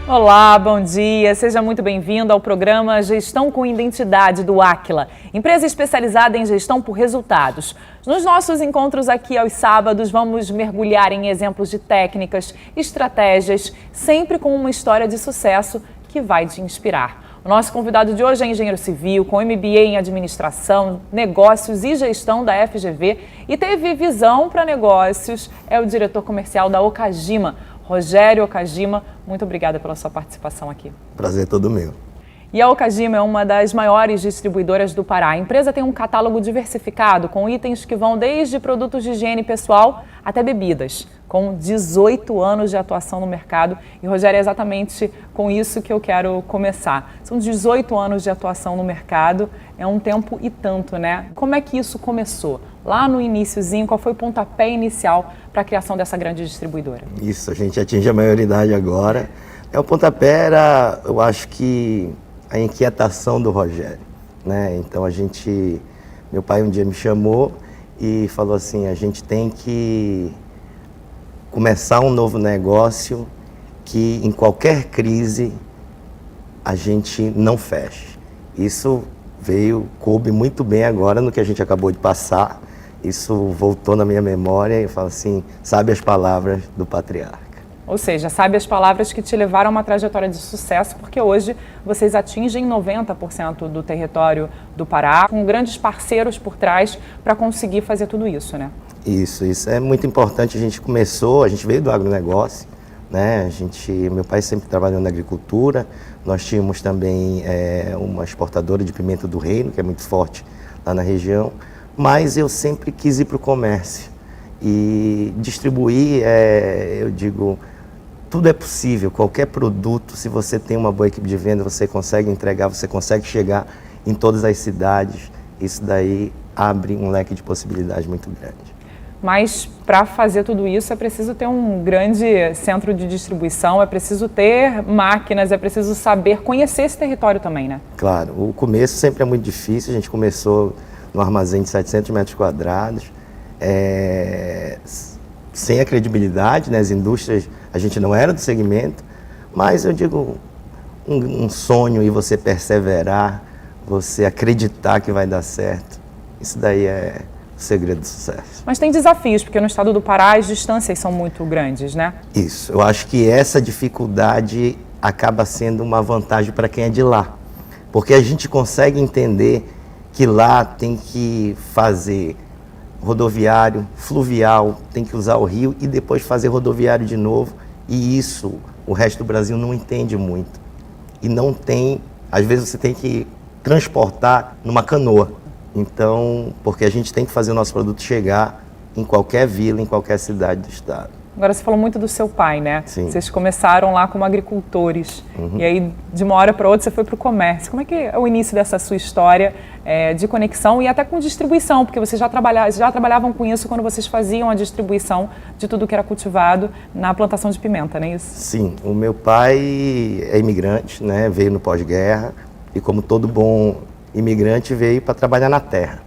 Olá, bom dia. Seja muito bem-vindo ao programa Gestão com Identidade do Aquila, empresa especializada em gestão por resultados. Nos nossos encontros aqui aos sábados, vamos mergulhar em exemplos de técnicas, estratégias, sempre com uma história de sucesso que vai te inspirar. O nosso convidado de hoje é engenheiro civil, com MBA em administração, negócios e gestão da FGV e teve visão para negócios, é o diretor comercial da Okajima, Rogério Okajima. Muito obrigada pela sua participação aqui. Prazer todo meu. E a Okajima é uma das maiores distribuidoras do Pará. A empresa tem um catálogo diversificado com itens que vão desde produtos de higiene pessoal até bebidas, com 18 anos de atuação no mercado. E, Rogério, é exatamente com isso que eu quero começar. São 18 anos de atuação no mercado, é um tempo e tanto, né? Como é que isso começou? Lá no iniciozinho, qual foi o pontapé inicial para a criação dessa grande distribuidora? Isso, a gente atinge a maioridade agora. O pontapé era, eu acho que, a inquietação do Rogério, né? Então meu pai um dia me chamou e falou assim, a gente tem que começar um novo negócio que em qualquer crise a gente não feche. Isso coube muito bem agora no que a gente acabou de passar. Isso voltou na minha memória e eu falo assim, sabe as palavras do patriarca. Ou seja, sabe as palavras que te levaram a uma trajetória de sucesso, porque hoje vocês atingem 90% do território do Pará, com grandes parceiros por trás para conseguir fazer tudo isso, né? Isso é muito importante. A gente veio do agronegócio, né? Meu pai sempre trabalhou na agricultura, nós tínhamos também uma exportadora de pimenta do reino, que é muito forte lá na região, mas eu sempre quis ir para o comércio e distribuir, eu digo, tudo é possível, qualquer produto, se você tem uma boa equipe de venda, você consegue entregar, você consegue chegar em todas as cidades. Isso daí abre um leque de possibilidades muito grande. Mas para fazer tudo isso é preciso ter um grande centro de distribuição, é preciso ter máquinas, é preciso saber conhecer esse território também, né? Claro, o começo sempre é muito difícil. A gente começou no armazém de 700 metros quadrados, sem a credibilidade, né? As indústrias, a gente não era do segmento, mas eu digo, um sonho e você perseverar, você acreditar que vai dar certo, isso daí é o segredo do sucesso. Mas tem desafios, porque no estado do Pará as distâncias são muito grandes, né? Isso, eu acho que essa dificuldade acaba sendo uma vantagem para quem é de lá, porque a gente consegue entender que lá tem que fazer rodoviário, fluvial, tem que usar o rio e depois fazer rodoviário de novo, e isso o resto do Brasil não entende muito. E não tem, às vezes você tem que transportar numa canoa. Então, porque a gente tem que fazer o nosso produto chegar em qualquer vila, em qualquer cidade do estado. Agora, você falou muito do seu pai, né? Sim. Vocês começaram lá como agricultores, e aí de uma hora para outra você foi para o comércio. Como é que é o início dessa sua história de conexão e até com distribuição? Porque vocês já trabalhavam com isso quando vocês faziam a distribuição de tudo que era cultivado na plantação de pimenta, não é isso? Sim, o meu pai é imigrante, né? Veio no pós-guerra e, como todo bom imigrante, veio para trabalhar na terra.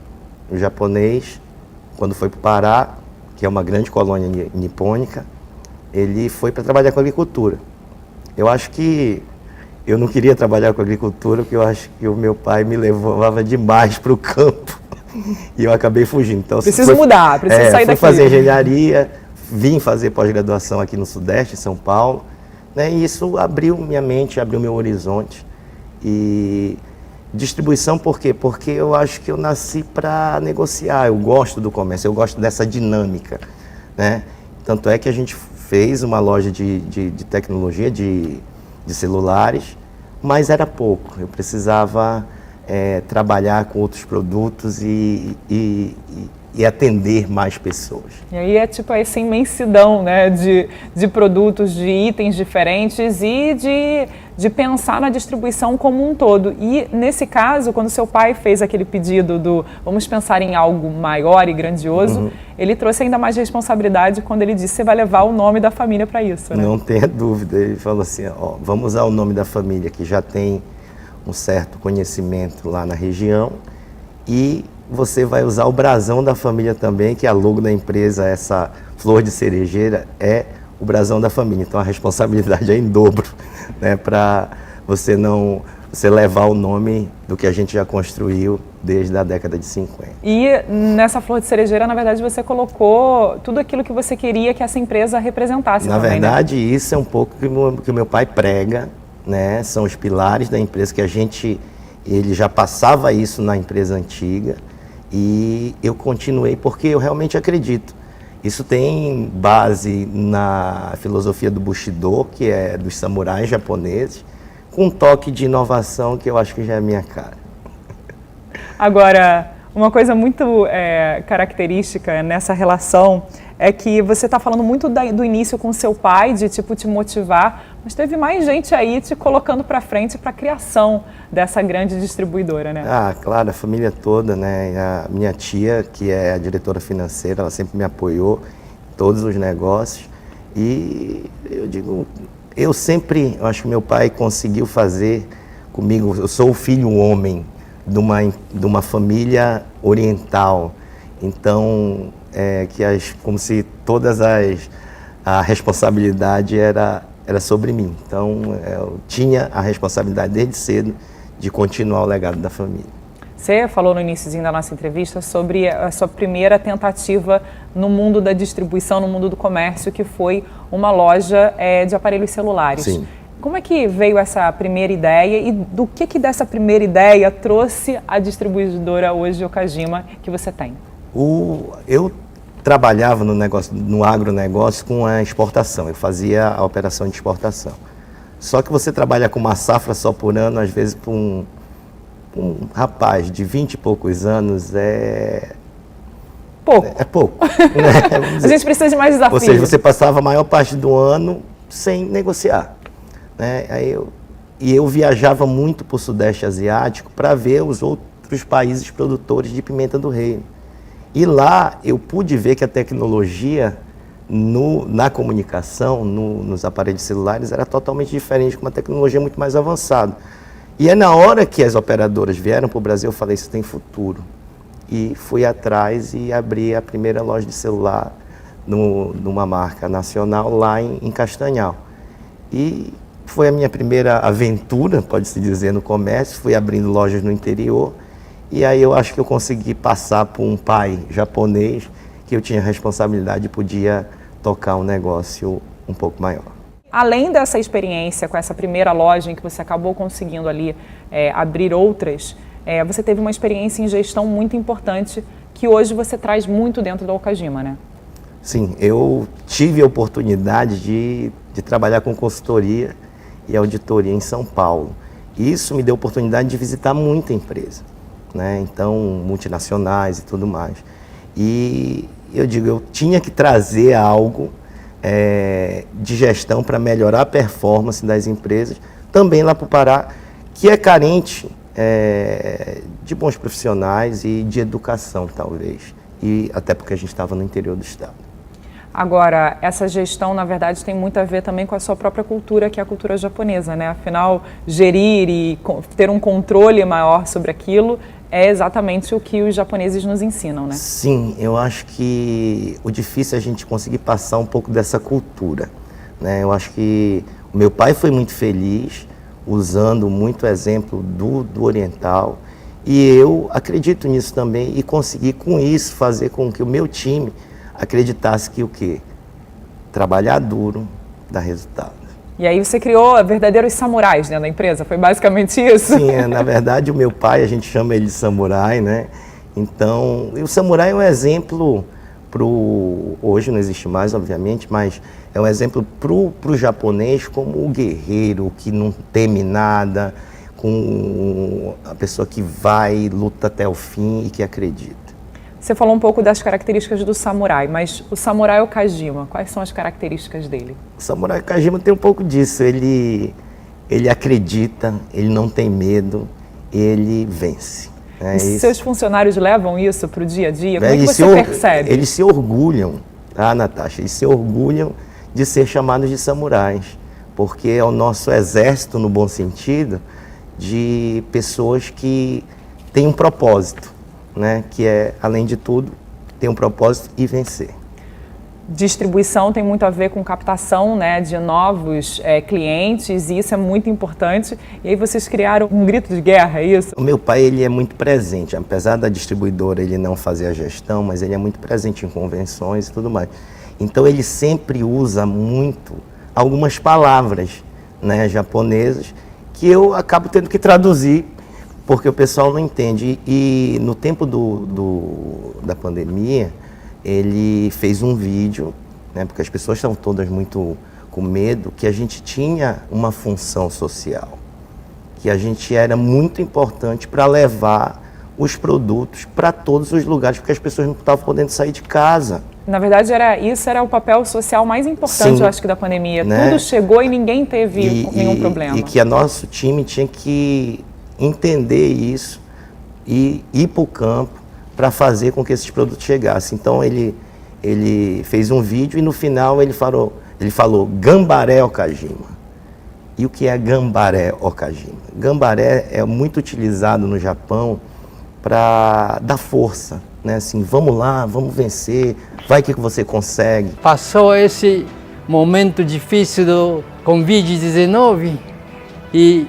O japonês, quando foi para o Pará, que é uma grande colônia nipônica, ele foi para trabalhar com agricultura. Eu acho que eu não queria trabalhar com agricultura, porque eu acho que o meu pai me levava demais para o campo e eu acabei fugindo. Então, preciso sair daqui. Fui fazer engenharia, vim fazer pós-graduação aqui no Sudeste, em São Paulo, né? E isso abriu minha mente, abriu meu horizonte. E distribuição por quê? Porque eu acho que eu nasci para negociar, eu gosto do comércio, eu gosto dessa dinâmica, né? Tanto é que a gente fez uma loja de tecnologia, de celulares, mas era pouco, eu precisava trabalhar com outros produtos e atender mais pessoas. E aí é tipo essa imensidão, né, de produtos, de itens diferentes e de pensar na distribuição como um todo. E nesse caso, quando seu pai fez aquele pedido do vamos pensar em algo maior e grandioso, ele trouxe ainda mais responsabilidade quando ele disse: você vai levar o nome da família para isso, né? Não tenha dúvida, ele falou assim, ó, vamos usar o nome da família que já tem um certo conhecimento lá na região, e você vai usar o brasão da família também, que é a logo da empresa, essa flor de cerejeira é o brasão da família. Então a responsabilidade é em dobro, né, para você levar o nome do que a gente já construiu desde a década de 50. E nessa flor de cerejeira, na verdade, você colocou tudo aquilo que você queria que essa empresa representasse. Na também, verdade, né? isso é um pouco que o meu pai prega, né? São os pilares da empresa que ele já passava isso na empresa antiga e eu continuei porque eu realmente acredito. Isso tem base na filosofia do Bushido, que é dos samurais japoneses, com um toque de inovação que eu acho que já é a minha cara. Agora, uma coisa muito característica nessa relação é que você está falando muito do início com seu pai, de tipo te motivar, mas teve mais gente aí te colocando para frente para a criação dessa grande distribuidora, né? Ah, claro, a família toda, né? A minha tia, que é a diretora financeira, ela sempre me apoiou em todos os negócios. E eu acho que meu pai conseguiu fazer comigo, eu sou o filho homem de uma família oriental, então como se a responsabilidade era sobre mim. Então eu tinha a responsabilidade desde cedo de continuar o legado da família. Você falou no iníciozinho da nossa entrevista sobre a sua primeira tentativa no mundo da distribuição, no mundo do comércio, que foi uma loja de aparelhos celulares. Sim. Como é que veio essa primeira ideia e do que dessa primeira ideia trouxe a distribuidora hoje, Okajima, que você tem? Eu trabalhava no agronegócio com a exportação, eu fazia a operação de exportação. Só que você trabalha com uma safra só por ano, às vezes para um rapaz de 20 e poucos anos pouco. É pouco. Né? A gente precisa de mais desafios. Ou seja, você passava a maior parte do ano sem negociar. Né? Eu viajava muito para o Sudeste Asiático para ver os outros países produtores de pimenta do reino. E lá eu pude ver que a tecnologia na comunicação, nos aparelhos celulares, era totalmente diferente, com uma tecnologia muito mais avançada. E é na hora que as operadoras vieram para o Brasil, eu falei, isso tem futuro. E fui atrás e abri a primeira loja de celular numa marca nacional lá em Castanhal. E foi a minha primeira aventura, pode-se dizer, no comércio. Fui abrindo lojas no interior. E aí eu acho que eu consegui passar por um pai japonês que eu tinha responsabilidade e podia tocar um negócio um pouco maior. Além dessa experiência com essa primeira loja em que você acabou conseguindo ali abrir outras, você teve uma experiência em gestão muito importante que hoje você traz muito dentro da Okajima, né? Sim, eu tive a oportunidade de trabalhar com consultoria e auditoria em São Paulo. Isso me deu a oportunidade de visitar muita empresa, né? Então, multinacionais e tudo mais. E eu tinha que trazer algo de gestão para melhorar a performance das empresas, também lá para o Pará, que é carente de bons profissionais e de educação, talvez. E até porque a gente estava no interior do estado. Agora, essa gestão, na verdade, tem muito a ver também com a sua própria cultura, que é a cultura japonesa, né? Afinal, gerir e ter um controle maior sobre aquilo é exatamente o que os japoneses nos ensinam, né? Sim, eu acho que o difícil é a gente conseguir passar um pouco dessa cultura, né? Eu acho que o meu pai foi muito feliz, usando muito exemplo do oriental, e eu acredito nisso também e consegui com isso fazer com que o meu time acreditasse que o quê? Trabalhar duro dá resultado. E aí você criou verdadeiros samurais dentro da empresa, foi basicamente isso? Sim, na verdade o meu pai, a gente chama ele de samurai, né? Então, o samurai é um exemplo hoje não existe mais, obviamente, mas é um exemplo pro japonês como o guerreiro que não teme nada, com a pessoa que vai, luta até o fim e que acredita. Você falou um pouco das características do samurai, mas o samurai Okajima, quais são as características dele? O samurai Okajima tem um pouco disso, ele acredita, ele não tem medo, ele vence. E seus funcionários levam isso para o dia a dia? Como é que você percebe? Eles se orgulham, tá, Natasha? Eles se orgulham de ser chamados de samurais, porque é o nosso exército, no bom sentido, de pessoas que têm um propósito, né? Que é, além de tudo, ter um propósito e vencer. distribuição tem muito a ver com captação, né, de novos clientes, e isso é muito importante. E aí vocês criaram um grito de guerra, é isso? O meu pai, ele é muito presente, apesar da distribuidora ele não fazer a gestão, mas ele é muito presente em convenções e tudo mais. Então ele sempre usa muito algumas palavras, né, japonesas, que eu acabo tendo que traduzir, porque o pessoal não entende. E no tempo da pandemia, ele fez um vídeo, né, porque as pessoas estavam todas muito com medo, que a gente tinha uma função social, que a gente era muito importante para levar os produtos para todos os lugares, porque as pessoas não estavam podendo sair de casa. Na verdade, isso era o papel social mais importante, Sim, eu acho que da pandemia. né? Tudo chegou e ninguém teve nenhum problema. E que nosso time tinha que entender isso e ir para o campo para fazer com que esses produtos chegassem. Então ele fez um vídeo e no final ele falou Gambaré Okajima. E o que é Gambaré Okajima? Gambaré é muito utilizado no Japão para dar força, né? Assim, vamos lá, vamos vencer, vai que você consegue. Passou esse momento difícil do Covid-19 e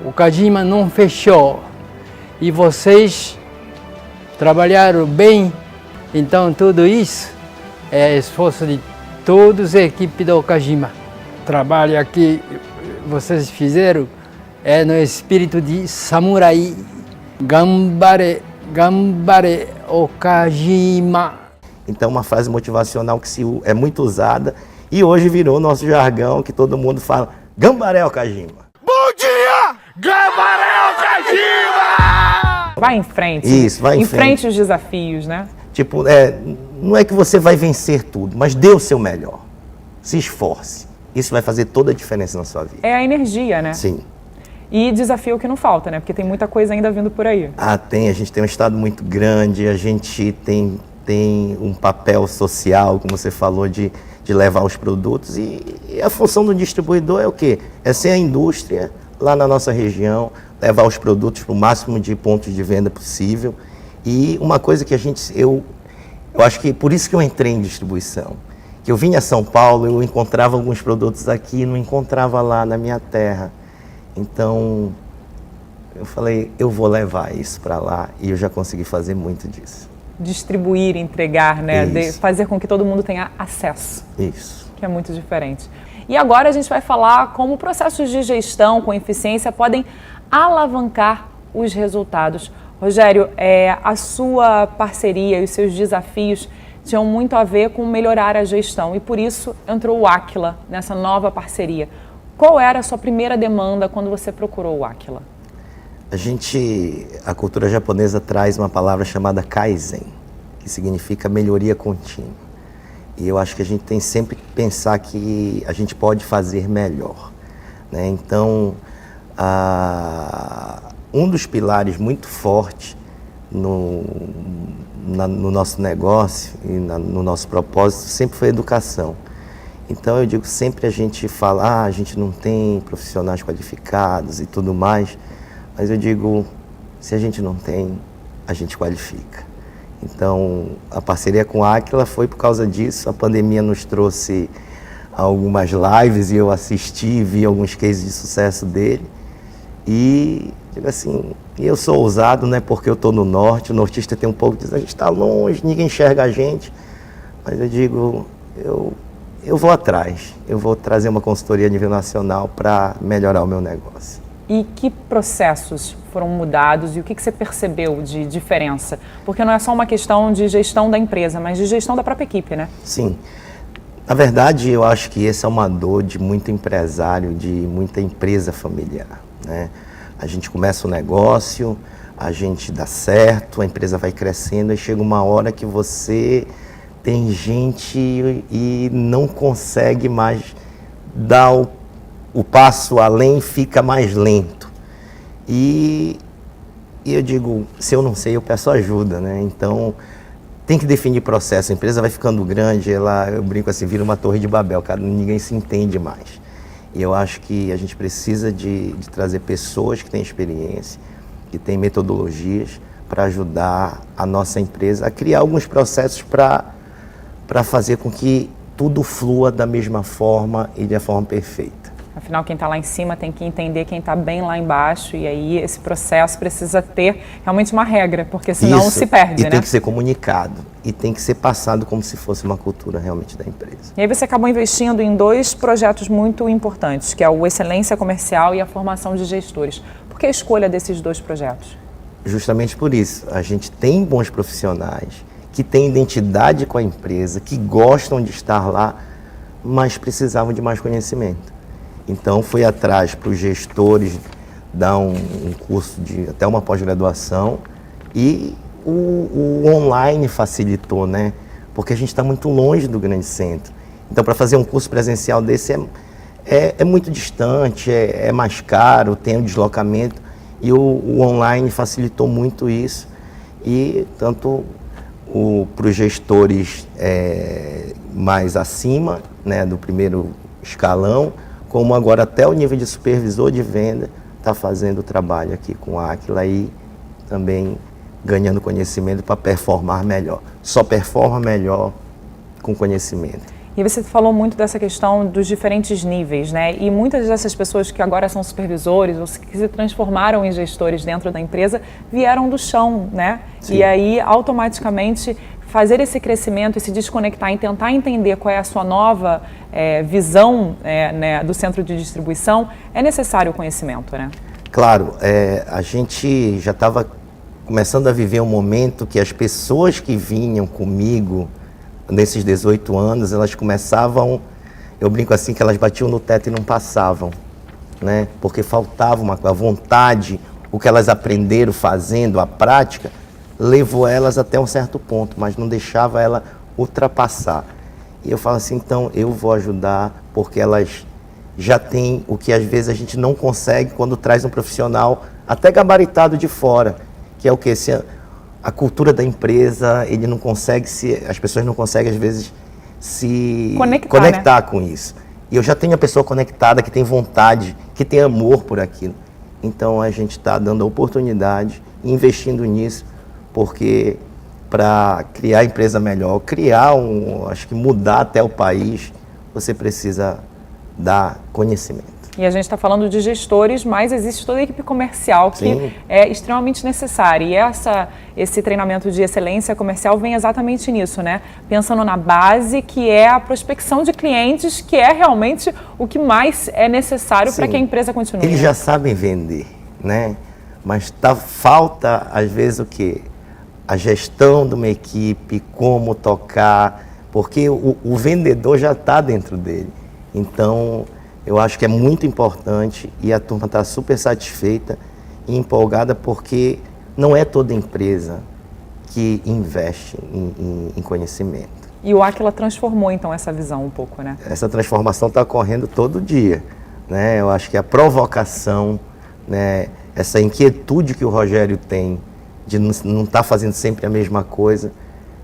o Okajima não fechou. E vocês trabalharam bem, então tudo isso é esforço de todos a equipe do Okajima. O trabalho aqui vocês fizeram é no espírito de samurai. Gambare, Gambare Okajima. Então uma frase motivacional que é muito usada e hoje virou nosso jargão, que todo mundo fala Gambaré Okajima. Bom dia, Gambaré Okajima! Vai em frente. Isso, vai em frente. Enfrente os desafios, né? Tipo, não é que você vai vencer tudo, mas dê o seu melhor. Se esforce. Isso vai fazer toda a diferença na sua vida. É a energia, né? Sim. E desafio que não falta, né? Porque tem muita coisa ainda vindo por aí. Tem. A gente tem um estado muito grande, a gente tem um papel social, como você falou, de levar os produtos. E a função do distribuidor é o quê? É ser a indústria lá na nossa região, levar os produtos para o máximo de pontos de venda possível. E uma coisa que eu acho que por isso que eu entrei em distribuição. Que eu vinha a São Paulo, eu encontrava alguns produtos aqui, não encontrava lá na minha terra. Então, eu falei, eu vou levar isso para lá e eu já consegui fazer muito disso. Distribuir, entregar, né? Fazer com que todo mundo tenha acesso. Isso. Que é muito diferente. E agora a gente vai falar como processos de gestão com eficiência podem alavancar os resultados. Rogério, a sua parceria e os seus desafios tinham muito a ver com melhorar a gestão e por isso entrou o Aquila nessa nova parceria. Qual era a sua primeira demanda quando você procurou o Aquila? A cultura japonesa traz uma palavra chamada Kaizen, que significa melhoria contínua. E eu acho que a gente tem sempre que pensar que a gente pode fazer melhor, né? Então, um dos pilares muito fortes no nosso negócio e no nosso propósito sempre foi a educação. Então eu digo, sempre a gente fala, a gente não tem profissionais qualificados e tudo mais, mas eu digo, se a gente não tem, a gente qualifica. Então a parceria com a Aquila foi por causa disso. A pandemia nos trouxe algumas lives e eu assisti, vi alguns cases de sucesso dele. E digo assim, eu sou ousado, né, porque eu estou no norte, o nortista tem um pouco de dizer, a gente está longe, ninguém enxerga a gente, mas eu digo, eu vou atrás, eu vou trazer uma consultoria a nível nacional para melhorar o meu negócio. E que processos foram mudados e o que você percebeu de diferença? Porque não é só uma questão de gestão da empresa, mas de gestão da própria equipe, né? Sim. Na verdade, eu acho que essa é uma dor de muito empresário, de muita empresa familiar, né? A gente começa o negócio, a gente dá certo, a empresa vai crescendo e chega uma hora que você tem gente e não consegue mais dar o passo além, fica mais lento. E eu digo, se eu não sei, eu peço ajuda, né? Então, tem que definir processo. A empresa vai ficando grande, eu brinco assim, vira uma torre de Babel, ninguém se entende mais. E eu acho que a gente precisa de trazer pessoas que têm experiência, que têm metodologias para ajudar a nossa empresa a criar alguns processos para para fazer com que tudo flua da mesma forma e da forma perfeita. Afinal, quem está lá em cima tem que entender quem está bem lá embaixo, e aí esse processo precisa ter realmente uma regra, porque senão Isso, se perde, e né? tem que ser comunicado, e tem que ser passado como se fosse uma cultura realmente da empresa. E aí você acabou investindo em 2 projetos muito importantes, que é o Excelência Comercial e a formação de gestores. Por que a escolha desses 2 projetos? Justamente por isso, a gente tem bons profissionais que têm identidade com a empresa, que gostam de estar lá, mas precisavam de mais conhecimento. Então, fui atrás para os gestores dar um curso de até uma pós-graduação, e o online facilitou, né? Porque a gente está muito longe do grande centro. Então, para fazer um curso presencial desse é muito distante, é mais caro, tem um deslocamento, e o online facilitou muito isso. E tanto para os gestores mais acima, né, do primeiro escalão, como agora até o nível de supervisor de venda está fazendo o trabalho aqui com a Aquila e também ganhando conhecimento para performar melhor. Só performa melhor com conhecimento. E você falou muito dessa questão dos diferentes níveis, né? E muitas dessas pessoas que agora são supervisores ou que se transformaram em gestores dentro da empresa vieram do chão, né? Sim. E aí, automaticamente, fazer esse crescimento e se desconectar e tentar entender qual é a sua nova visão né, do centro de distribuição, é necessário o conhecimento, né? Claro, a gente já estava começando a viver um momento que as pessoas que vinham comigo nesses 18 anos, elas começavam, eu brinco assim, que elas batiam no teto e não passavam, né? Porque faltava a vontade, o que elas aprenderam fazendo, a prática, levou elas até um certo ponto, mas não deixava ela ultrapassar. E eu falo assim, então eu vou ajudar, porque elas já têm o que às vezes a gente não consegue quando traz um profissional até gabaritado de fora, que é o que? A cultura da empresa, ele não consegue as pessoas não conseguem às vezes se conectar, né, com isso. E eu já tenho a pessoa conectada, que tem vontade, que tem amor por aquilo. Então a gente está dando a oportunidade, investindo nisso, porque para criar a empresa melhor, acho que mudar até o país, você precisa dar conhecimento. E a gente está falando de gestores, mas existe toda a equipe comercial que Sim. é extremamente necessária. E esse treinamento de excelência comercial vem exatamente nisso, né? Pensando na base, que é a prospecção de clientes, que é realmente o que mais é necessário para que a empresa continue. Eles já sabem vender, né? Mas falta, às vezes, o quê? A gestão de uma equipe, como tocar, porque o vendedor já está dentro dele. Então, eu acho que é muito importante e a turma está super satisfeita e empolgada, porque não é toda empresa que investe em conhecimento. E o Aquila transformou, então, essa visão um pouco, né? Essa transformação está ocorrendo todo dia, né? Eu acho que a provocação, né, essa inquietude que o Rogério tem de não estar fazendo sempre a mesma coisa,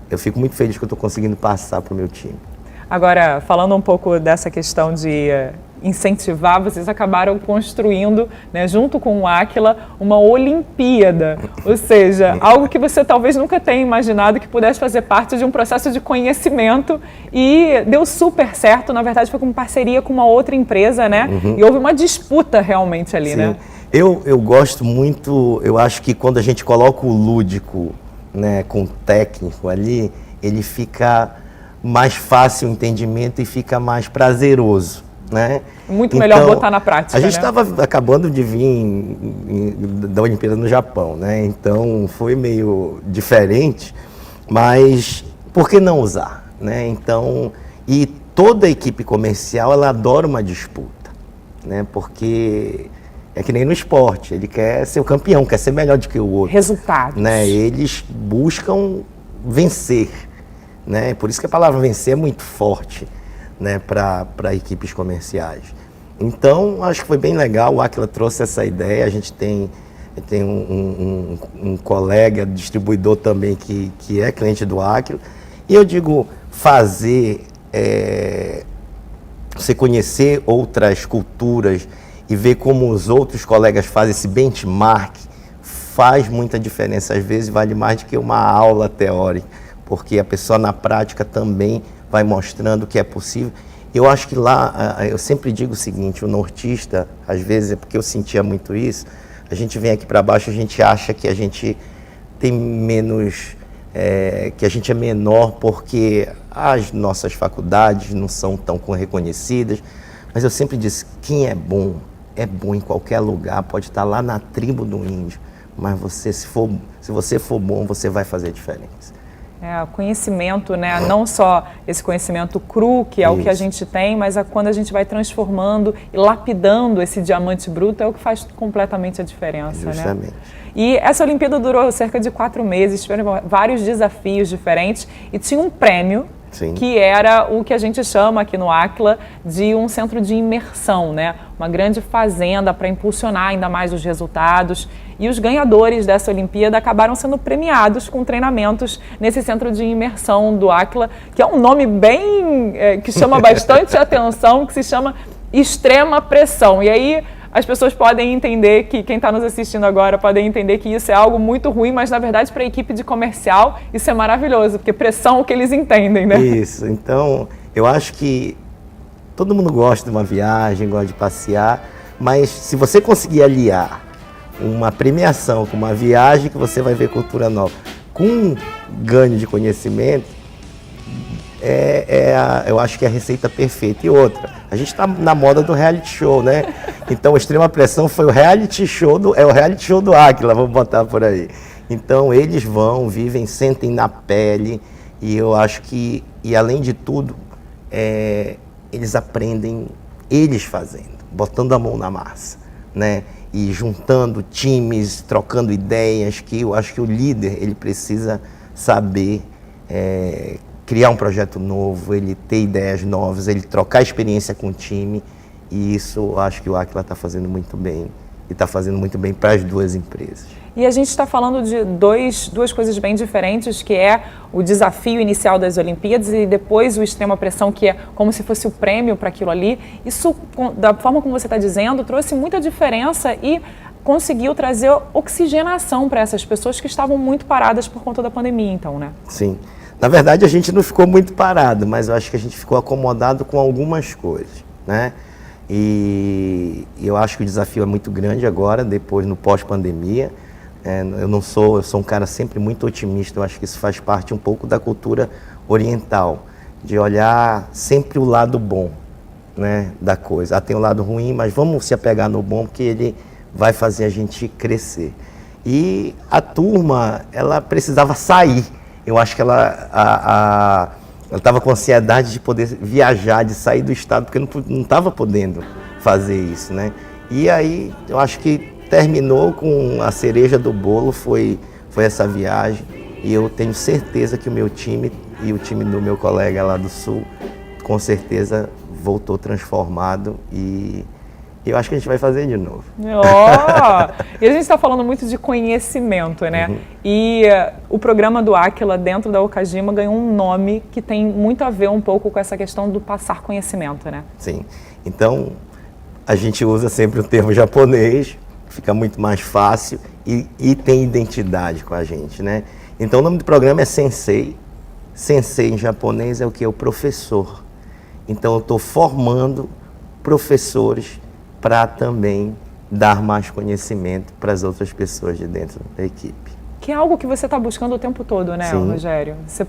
eu fico muito feliz que eu estou conseguindo passar para o meu time. Agora, falando um pouco dessa questão de incentivar, vocês acabaram construindo, né, junto com o Aquila, uma Olimpíada. Ou seja, algo que você talvez nunca tenha imaginado que pudesse fazer parte de um processo de conhecimento, e deu super certo. Na verdade, foi com parceria com uma outra empresa, né? E houve uma disputa realmente ali, Sim. né? Eu gosto muito, eu acho que quando a gente coloca o lúdico, né, com o técnico ali, ele fica mais fácil o entendimento e fica mais prazeroso, né? Muito melhor botar na prática, a gente né? estava acabando de vir da Olimpíada no Japão, né? Então foi meio diferente, mas por que não usar, né? Então, e toda a equipe comercial, ela adora uma disputa, né? Porque é que nem no esporte, ele quer ser o campeão, quer ser melhor do que o outro. Resultados. Né? Eles buscam vencer, né? Por isso que a palavra vencer é muito forte, né, para equipes comerciais. Então, acho que foi bem legal, o Aquila trouxe essa ideia, a gente tem um colega distribuidor também que é cliente do Aquila, e eu digo, você conhecer outras culturas e ver como os outros colegas fazem esse benchmark, faz muita diferença. Às vezes vale mais do que uma aula teórica, porque a pessoa na prática também vai mostrando que é possível. Eu acho que lá, eu sempre digo o seguinte, o nortista, às vezes é porque eu sentia muito isso, a gente vem aqui para baixo, a gente acha que a gente tem menos, que a gente é menor porque as nossas faculdades não são tão reconhecidas, mas eu sempre disse, quem é bom em qualquer lugar, pode estar lá na tribo do índio, mas se você for bom, você vai fazer diferença. Conhecimento, né? Não só esse conhecimento cru, que é o que a gente tem, mas quando a gente vai transformando e lapidando esse diamante bruto, é o que faz completamente a diferença. Justamente. Né? E essa Olimpíada durou cerca de 4 meses, tiveram vários desafios diferentes e tinha um prêmio, Sim. que era o que a gente chama aqui no Aquila de um centro de imersão, né? Uma grande fazenda para impulsionar ainda mais os resultados. E os ganhadores dessa Olimpíada acabaram sendo premiados com treinamentos nesse centro de imersão do Aquila, que é um nome bem que chama bastante atenção, que se chama Extrema Pressão. E aí as pessoas podem entender que, quem está nos assistindo agora, podem entender que isso é algo muito ruim, mas na verdade para a equipe de comercial isso é maravilhoso, porque pressão é o que eles entendem, né? Isso, então eu acho que todo mundo gosta de uma viagem, gosta de passear, mas se você conseguir aliar uma premiação com uma viagem que você vai ver cultura nova, com um ganho de conhecimento, eu acho que é a receita perfeita. E outra, a gente está na moda do reality show, né? Então, a Extrema Pressão foi o reality show do Aquila, vamos botar por aí. Então, eles vivem, sentem na pele, e eu acho que, e além de tudo, eles aprendem, eles fazendo, botando a mão na massa, né? E juntando times, trocando ideias, que eu acho que o líder, ele precisa saber criar um projeto novo, ele ter ideias novas, ele trocar experiência com o time, e isso eu acho que o Aquila está fazendo muito bem, e está fazendo muito bem para as duas empresas. E a gente está falando de duas coisas bem diferentes, que é o desafio inicial das Olimpíadas e depois o Extrema Pressão, que é como se fosse o prêmio para aquilo ali. Isso, da forma como você está dizendo, trouxe muita diferença e conseguiu trazer oxigenação para essas pessoas que estavam muito paradas por conta da pandemia, então, né? Sim. Na verdade, a gente não ficou muito parado, mas eu acho que a gente ficou acomodado com algumas coisas, né? E eu acho que o desafio é muito grande agora, depois no pós-pandemia. Eu sou um cara sempre muito otimista, eu acho que isso faz parte um pouco da cultura oriental, de olhar sempre o lado bom, né, da coisa. Tem o lado ruim, mas vamos se apegar no bom, porque ele vai fazer a gente crescer. E a turma, ela precisava sair. Eu acho que ela estava com ansiedade de poder viajar, de sair do estado, porque não estava podendo fazer isso, né? E aí, eu acho que terminou com a cereja do bolo, foi essa viagem, e eu tenho certeza que o meu time e o time do meu colega lá do Sul, com certeza voltou transformado, e eu acho que a gente vai fazer de novo. E a gente está falando muito de conhecimento, né? Uhum. E o programa do Aquila dentro da Okajima ganhou um nome que tem muito a ver um pouco com essa questão do passar conhecimento, né? Sim. Então, a gente usa sempre o termo japonês, fica muito mais fácil e tem identidade com a gente, né? Então, o nome do programa é Sensei. Sensei em japonês é o que? É o professor. Então, eu estou formando professores para também dar mais conhecimento para as outras pessoas de dentro da equipe. Que é algo que você está buscando o tempo todo, né, Sim. Rogério? Você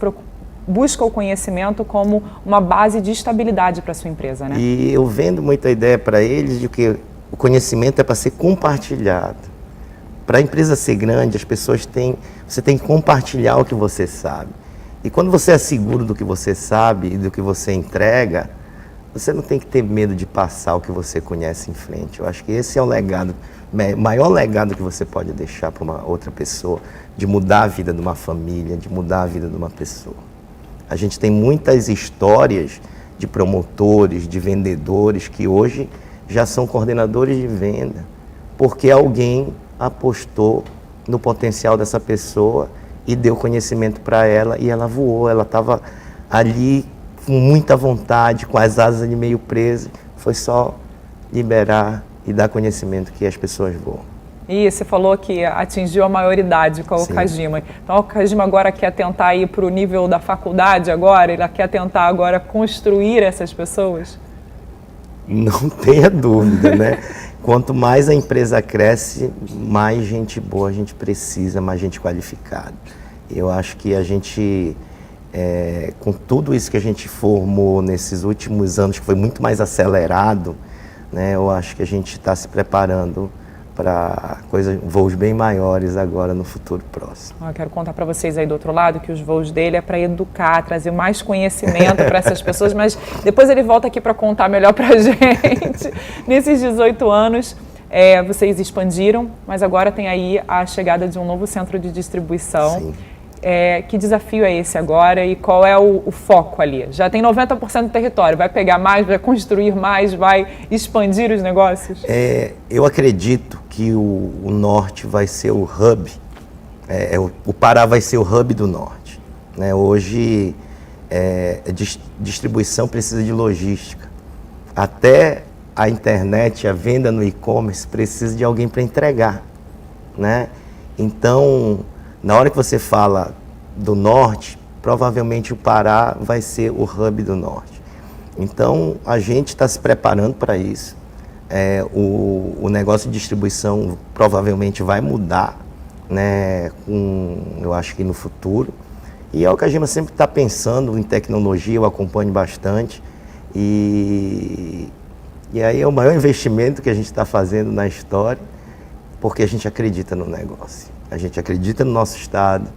busca o conhecimento como uma base de estabilidade para a sua empresa, né? E eu vendo muita ideia para eles de que o conhecimento é para ser compartilhado. Para a empresa ser grande, você tem que compartilhar o que você sabe. E quando você é seguro do que você sabe e do que você entrega, você não tem que ter medo de passar o que você conhece em frente. Eu acho que esse é o legado, o maior legado que você pode deixar para uma outra pessoa, de mudar a vida de uma família, de mudar a vida de uma pessoa. A gente tem muitas histórias de promotores, de vendedores que hoje já são coordenadores de venda, porque alguém apostou no potencial dessa pessoa e deu conhecimento para ela e ela voou, ela estava ali com muita vontade, com as asas ali meio presas, foi só liberar e dar conhecimento que as pessoas voam. E você falou que atingiu a maioridade com o Kajima. Então o Kajima agora quer tentar ir para o nível da faculdade agora? Ele quer tentar agora construir essas pessoas? Não tenha dúvida, né? Quanto mais a empresa cresce, mais gente boa a gente precisa, mais gente qualificada. Eu acho que a gente, com tudo isso que a gente formou nesses últimos anos, que foi muito mais acelerado, né? Eu acho que a gente está se preparando para voos bem maiores agora no futuro próximo. Eu quero contar para vocês aí do outro lado que os voos dele é para educar, trazer mais conhecimento para essas pessoas, mas depois ele volta aqui para contar melhor para a gente. Nesses 18 anos, vocês expandiram, mas agora tem aí a chegada de um novo centro de distribuição. Sim. Que desafio é esse agora e qual é o foco ali? Já tem 90% do território, vai pegar mais, vai construir mais, vai expandir os negócios? Eu acredito que o norte vai ser o hub, o Pará vai ser o hub do norte, né? Hoje, distribuição precisa de logística. Até a internet, a venda no e-commerce precisa de alguém para entregar, né? Então, na hora que você fala do norte, provavelmente o Pará vai ser o hub do norte. Então, a gente está se preparando para isso. O negócio de distribuição provavelmente vai mudar, né, eu acho que no futuro. E é o que a Kajima sempre está pensando em tecnologia, eu acompanho bastante. E aí é o maior investimento que a gente está fazendo na história, porque a gente acredita no negócio. A gente acredita no nosso estado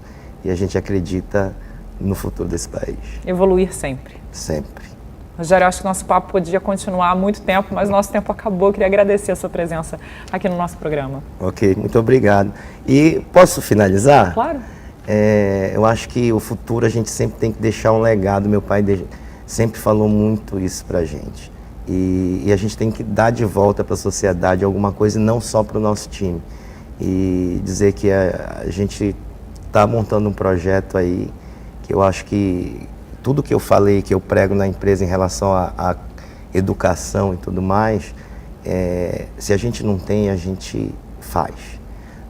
e a gente acredita no futuro desse país. Evoluir sempre. Sempre. Rogério, eu acho que nosso papo podia continuar há muito tempo, mas nosso tempo acabou. Eu queria agradecer a sua presença aqui no nosso programa. Ok, muito obrigado. E posso finalizar? Claro. Eu acho que o futuro a gente sempre tem que deixar um legado. Meu pai sempre falou muito isso pra gente. E a gente tem que dar de volta para a sociedade alguma coisa e não só para o nosso time. E dizer que a gente está montando um projeto aí que eu acho que tudo que eu falei, que eu prego na empresa em relação à educação e tudo mais, se a gente não tem, a gente faz,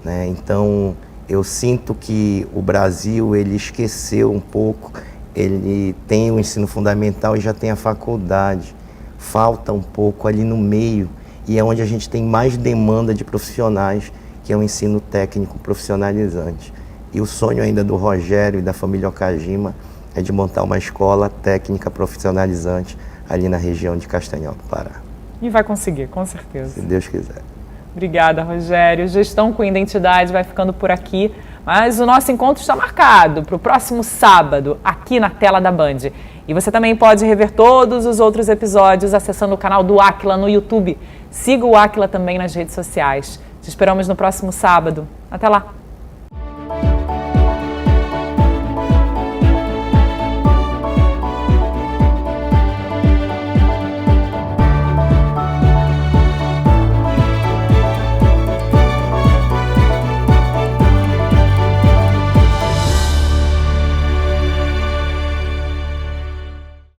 né? Então, eu sinto que o Brasil, ele esqueceu um pouco, ele tem o ensino fundamental e já tem a faculdade. Falta um pouco ali no meio e é onde a gente tem mais demanda de profissionais, que é o ensino técnico profissionalizante. E o sonho ainda do Rogério e da família Kajima é de montar uma escola técnica profissionalizante ali na região de Castanhal do Pará. E vai conseguir, com certeza. Se Deus quiser. Obrigada, Rogério. Gestão com Identidade vai ficando por aqui, mas o nosso encontro está marcado para o próximo sábado, aqui na tela da Band. E você também pode rever todos os outros episódios acessando o canal do Aquila no YouTube. Siga o Aquila também nas redes sociais. Te esperamos no próximo sábado. Até lá!